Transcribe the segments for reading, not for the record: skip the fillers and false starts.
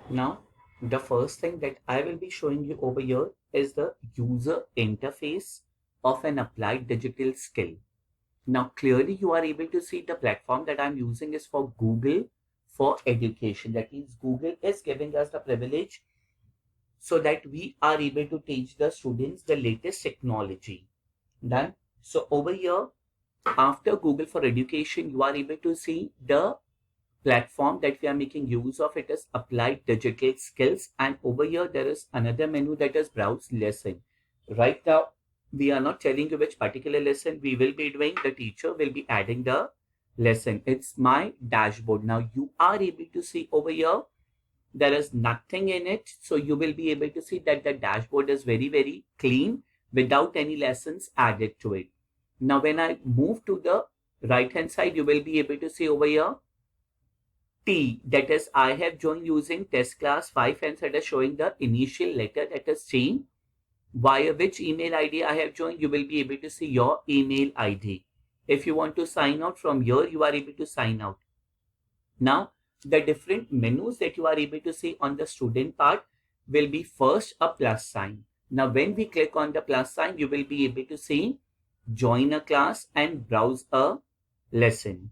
Now, the first thing that I will be showing you over here is the user interface of an applied digital skill. Now, clearly you are able to see the platform that I'm using is for Google for education. That means Google is giving us the privilege so that we are able to teach the students the latest technology. Done. So over here, after Google for education, you are able to see the platform that we are making use of. It is applied digital skills, and over here there is another menu that is browse lesson. Right now we are not telling you which particular lesson we will be doing. The teacher will be adding the lesson. It's my dashboard. Now you are able to see over here there is nothing in it, so you will be able to see that the dashboard is very clean without any lessons added to it. Now when I move to the right hand side, you will be able to see over here T, that is I have joined using test class 5, and that is showing the initial letter, that is T. Via which email ID I have joined, you will be able to see your email ID. If you want to sign out from here, you are able to sign out. Now, the different menus that you are able to see on the student part will be first a plus sign. Now, when we click on the plus sign, you will be able to see join a class and browse a lesson.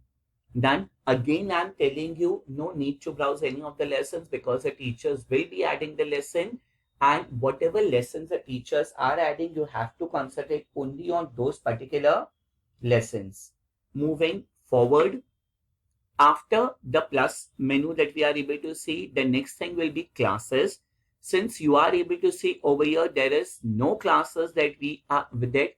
Then again, I'm telling you, no need to browse any of the lessons because the teachers will be adding the lesson, and whatever lessons the teachers are adding, you have to concentrate only on those particular lessons. Moving forward, after the plus menu that we are able to see, the next thing will be classes. Since you are able to see over here, there is no classes that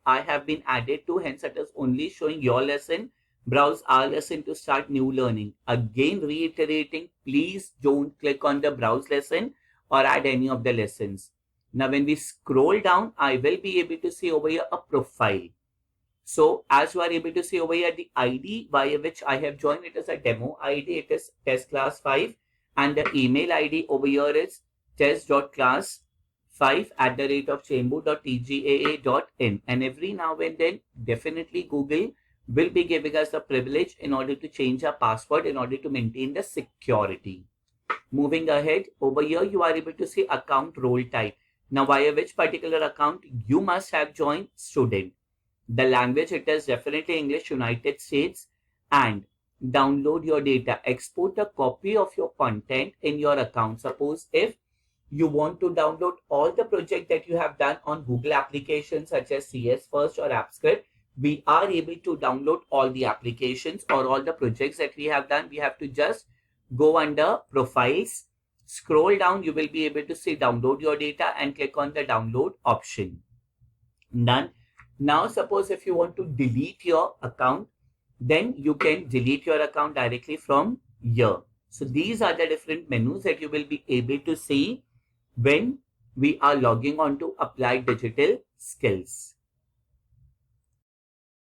I have been added to, hence it is only showing your lesson. Browse our lesson to start new learning. Again reiterating, please don't click on the browse lesson or add any of the lessons. Now when we scroll down, I will be able to see over here a profile. So as you are able to see over here, the ID via which I have joined, it is a demo ID. It is test class 5, and the email ID over here is test.class5@chemboo.tgaa.in. And every now and then, definitely Google will be giving us the privilege in order to change our password in order to maintain the security. Moving ahead, over here you are able to see account role type. Now via which particular account you must have joined student. The language, it is definitely English, United States, and download your data. Export a copy of your content in your account. Suppose if you want to download all the project that you have done on Google applications such as CS First or AppScript, we are able to download all the applications or all the projects that we have done. We have to just go under profiles, scroll down, you will be able to see download your data and click on the download option. Done. Now suppose if you want to delete your account, then you can delete your account directly from here. So these are the different menus that you will be able to see when we are logging on to Applied Digital Skills.